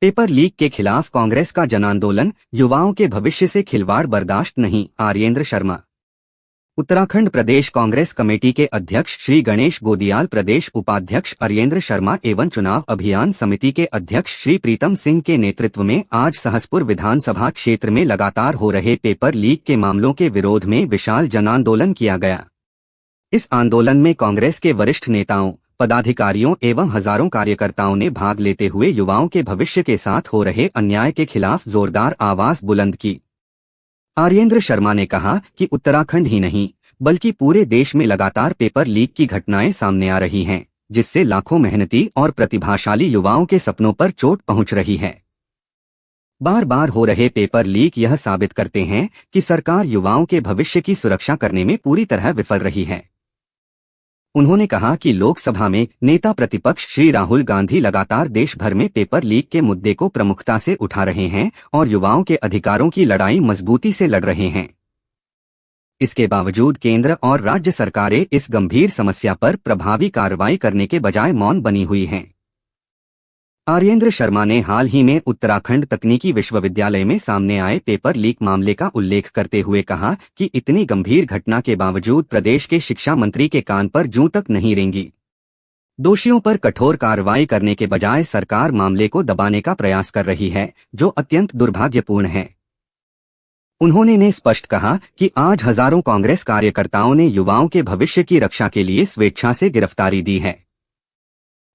Paper leak के खिलाफ कांग्रेस का जन आंदोलन, युवाओं के भविष्य से खिलवाड़ बर्दाश्त नहीं। आर्येंद्र शर्मा। उत्तराखंड प्रदेश कांग्रेस कमेटी के अध्यक्ष श्री गणेश गोदियाल, प्रदेश उपाध्यक्ष आर्येंद्र शर्मा एवं चुनाव अभियान समिति के अध्यक्ष श्री प्रीतम सिंह के नेतृत्व में आज सहसपुर विधानसभा क्षेत्र में लगातार हो रहे पेपर लीक के मामलों के विरोध में विशाल जन आंदोलन किया गया। इस आंदोलन में कांग्रेस के वरिष्ठ नेताओं, पदाधिकारियों एवं हजारों कार्यकर्ताओं ने भाग लेते हुए युवाओं के भविष्य के साथ हो रहे अन्याय के खिलाफ जोरदार आवाज बुलंद की। आर्येंद्र शर्मा ने कहा कि उत्तराखंड ही नहीं बल्कि पूरे देश में लगातार पेपर लीक की घटनाएं सामने आ रही हैं, जिससे लाखों मेहनती और प्रतिभाशाली युवाओं के सपनों पर चोट पहुंच रही है। बार बार हो रहे पेपर लीक यह साबित करते हैं कि सरकार युवाओं के भविष्य की सुरक्षा करने में पूरी तरह विफल रही है। उन्होंने कहा कि लोकसभा में नेता प्रतिपक्ष श्री राहुल गांधी लगातार देश भर में पेपर लीक के मुद्दे को प्रमुखता से उठा रहे हैं और युवाओं के अधिकारों की लड़ाई मजबूती से लड़ रहे हैं। इसके बावजूद केंद्र और राज्य सरकारें इस गंभीर समस्या पर प्रभावी कार्रवाई करने के बजाय मौन बनी हुई हैं। आर्येंद्र शर्मा ने हाल ही में उत्तराखंड तकनीकी विश्वविद्यालय में सामने आए पेपर लीक मामले का उल्लेख करते हुए कहा कि इतनी गंभीर घटना के बावजूद प्रदेश के शिक्षा मंत्री के कान पर जूं तक नहीं रेंगी। दोषियों पर कठोर कार्रवाई करने के बजाय सरकार मामले को दबाने का प्रयास कर रही है, जो अत्यंत दुर्भाग्यपूर्ण है। उन्होंने स्पष्ट कहा कि आज हजारों कांग्रेस कार्यकर्ताओं ने युवाओं के भविष्य की रक्षा के लिए स्वेच्छा से गिरफ्तारी दी है।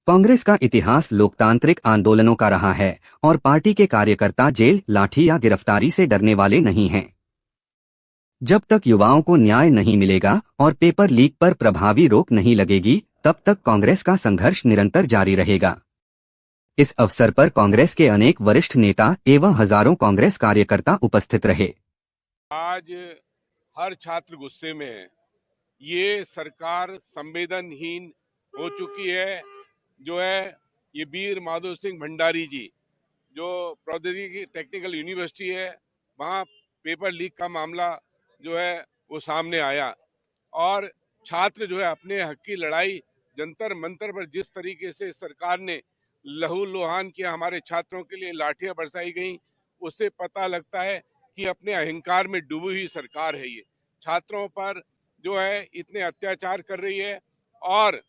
कांग्रेस का इतिहास लोकतांत्रिक आंदोलनों का रहा है और पार्टी के कार्यकर्ता जेल, लाठी या गिरफ्तारी से डरने वाले नहीं हैं। जब तक युवाओं को न्याय नहीं मिलेगा और पेपर लीक पर प्रभावी रोक नहीं लगेगी, तब तक कांग्रेस का संघर्ष निरंतर जारी रहेगा। इस अवसर पर कांग्रेस के अनेक वरिष्ठ नेता एवं हजारों कांग्रेस कार्यकर्ता उपस्थित रहे। आज हर छात्र गुस्से में है। ये सरकार संवेदनहीन हो चुकी है। जो है ये वीर माधव सिंह भंडारी जी, जो प्रौद्योगिकी टेक्निकल यूनिवर्सिटी है, वहाँ पेपर लीक का मामला जो है वो सामने आया और छात्र जो है अपने हक की लड़ाई जंतर मंतर पर जिस तरीके से सरकार ने लहू लुहान किया, हमारे छात्रों के लिए लाठियां बरसाई गई, उससे पता लगता है कि अपने अहंकार में डूबी हुई सरकार है। ये छात्रों पर जो है इतने अत्याचार कर रही है और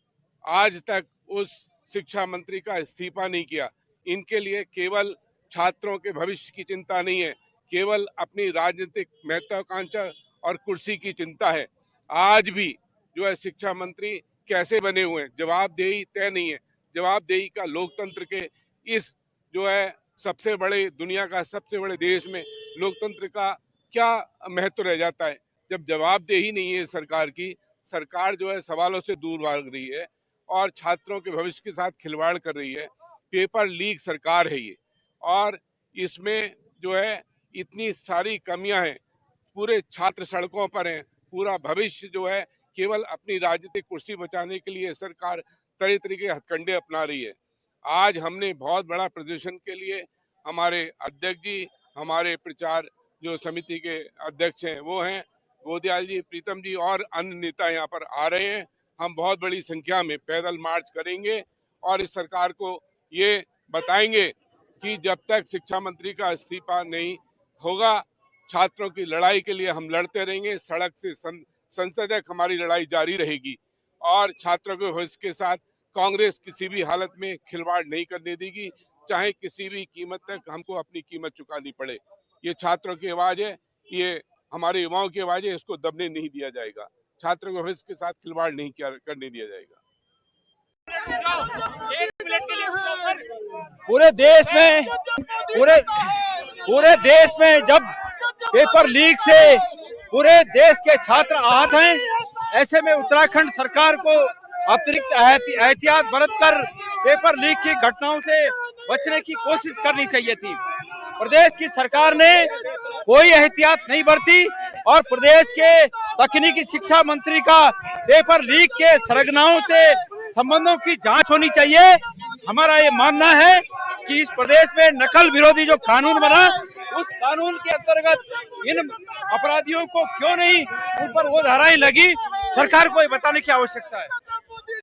आज तक उस शिक्षा मंत्री का इस्तीफा नहीं किया। इनके लिए केवल छात्रों के भविष्य की चिंता नहीं है, केवल अपनी राजनीतिक महत्वाकांक्षा और कुर्सी की चिंता है। आज भी जो है शिक्षा मंत्री कैसे बने हुए हैं, जवाबदेही तय नहीं है। जवाबदेही का लोकतंत्र के इस जो है सबसे बड़े, दुनिया का सबसे बड़े देश में लोकतंत्र का क्या महत्व रह जाता है जब जवाबदेही नहीं है सरकार की। सरकार जो है सवालों से दूर भाग रही है और छात्रों के भविष्य के साथ खिलवाड़ कर रही है। पेपर लीक सरकार है ये, और इसमें जो है इतनी सारी कमियां हैं। पूरे छात्र सड़कों पर हैं, पूरा भविष्य जो है केवल अपनी राजनीतिक कुर्सी बचाने के लिए सरकार तरह तरह के हथकंडे अपना रही है। आज हमने बहुत बड़ा प्रदर्शन के लिए हमारे अध्यक्ष जी, हमारे प्रचार जो समिति के अध्यक्ष हैं वो हैं गोदियाल जी, प्रीतम जी और अन्य नेता यहाँ पर आ रहे हैं। हम बहुत बड़ी संख्या में पैदल मार्च करेंगे और इस सरकार को ये बताएंगे कि जब तक शिक्षा मंत्री का इस्तीफा नहीं होगा, छात्रों की लड़ाई के लिए हम लड़ते रहेंगे। सड़क से संसद तक हमारी लड़ाई जारी रहेगी और छात्रों के भविष्य के साथ कांग्रेस किसी भी हालत में खिलवाड़ नहीं करने देगी, चाहे किसी भी कीमत तक हमको अपनी कीमत चुकानी पड़े। ये छात्रों की आवाज है, ये हमारे युवाओं की आवाज है, इसको दबने नहीं दिया जाएगा। छात्रों के भविष्य के साथ खिलवाड़ नहीं करने दिया जाएगा। पूरे देश में जब पेपर लीक से पूरे देश के छात्र आहत हैं, ऐसे में उत्तराखंड सरकार को अतिरिक्त एहतियात बरतकर पेपर लीक की घटनाओं से बचने की कोशिश करनी चाहिए थी। प्रदेश की सरकार ने कोई एहतियात नहीं बरती और प्रदेश के तकनीकी शिक्षा मंत्री का पेपर लीक के सरगनाओं से संबंधों की जांच होनी चाहिए। हमारा ये मानना है कि इस प्रदेश में नकल विरोधी जो कानून बना, उस कानून के अंतर्गत इन अपराधियों को क्यों नहीं उन पर वो धाराएं लगी, सरकार को ये बताने की आवश्यकता है।